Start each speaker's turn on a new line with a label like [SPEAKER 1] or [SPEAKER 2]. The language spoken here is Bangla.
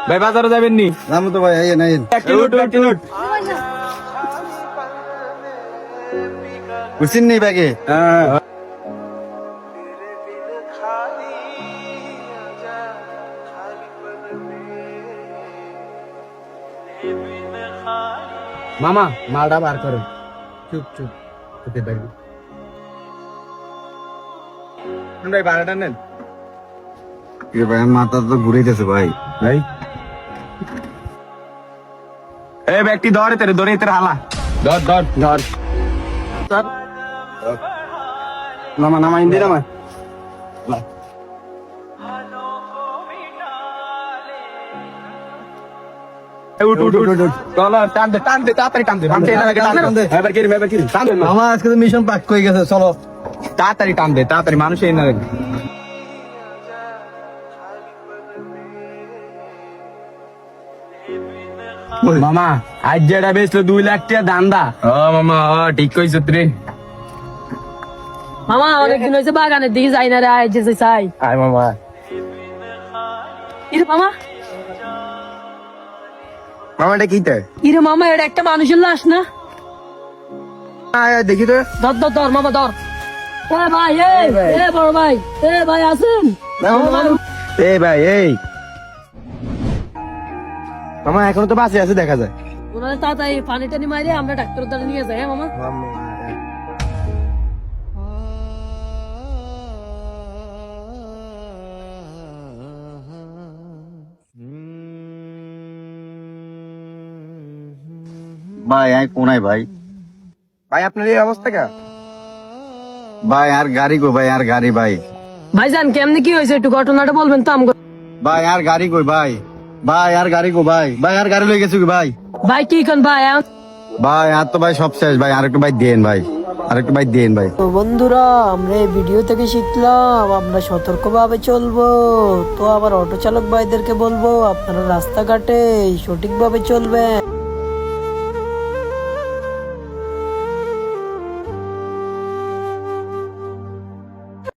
[SPEAKER 1] ভাই বাজারে যাবেন নি?
[SPEAKER 2] নাম তো ভাই নাই বুঝছেন নি ব্যাগে
[SPEAKER 1] মামা মালটা বার করো। চুপ চুপ ভাই ভাড়াটা নেন
[SPEAKER 2] ভাই মাথা তো ঘুরেছে ভাই
[SPEAKER 1] ভাই। এ ব্যক্তি ধরে তেরে ধরে তেরে হালা ধর ধর ধর নামা নামা ইন্দি নামা
[SPEAKER 2] আজকে মিশন পাক হয়ে গেছে, চলো
[SPEAKER 1] তাড়াতাড়ি টান দে তাড়াতাড়ি মানুষ এই না মামা আজ যেটা বেচলো 2 লাখ টাকা দান্দা। মামা ঠিক কইছ রে
[SPEAKER 3] মামা, অনেকদিন হয়েছে বাগানের দিকে যাই না রে, আয় যেতে চাই।
[SPEAKER 1] আয় মামা।
[SPEAKER 3] ইরে মামা,
[SPEAKER 1] মামাটা কি তাই?
[SPEAKER 3] ইরে মামা, এটা একটা মানুষের লাশ না?
[SPEAKER 1] দেখি তো।
[SPEAKER 3] ধর ধর ধর মামা ধর। এ ভাই, এ বড় ভাই, এ ভাই আছেন?
[SPEAKER 1] এই ভাই এই মামা এখনো তো বাঁচে আছে দেখা যায়।
[SPEAKER 3] ওনারা তাড়াতাড়ি পানি টানি মারে আমরা ডাক্তারের দ্বারা নিয়ে যাই। হ্যাঁ মামা।
[SPEAKER 2] ভাই আর কোনায় ভাই
[SPEAKER 1] ভাই আপনার এই অবস্থা কা?
[SPEAKER 2] ভাই আর গাড়ি কই ভাই, আর গাড়ি ভাই
[SPEAKER 3] ভাইজান কেমনে কি হয়েছে একটু ঘটনাটা বলবেন তো আমগো?
[SPEAKER 2] ভাই আর গাড়ি কই ভাই, ভাই আর গাড়ি কই ভাই, ভাই আর গাড়ি লই গেছে কি ভাই?
[SPEAKER 3] ভাই কি কোন ভাই?
[SPEAKER 2] ভাই আর তো ভাই সব শেষ ভাই, আরেকটু ভাই দেন ভাই, আরেকটু ভাই দেন ভাই।
[SPEAKER 3] তো বন্ধুরা, আমরা এই ভিডিও থেকে শিখলাম আমরা সতর্কভাবে চলবো। তো আবার অটো চালক ভাইদেরকে বলবো আপনারা রাস্তাঘাটে সঠিকভাবে চলবেন।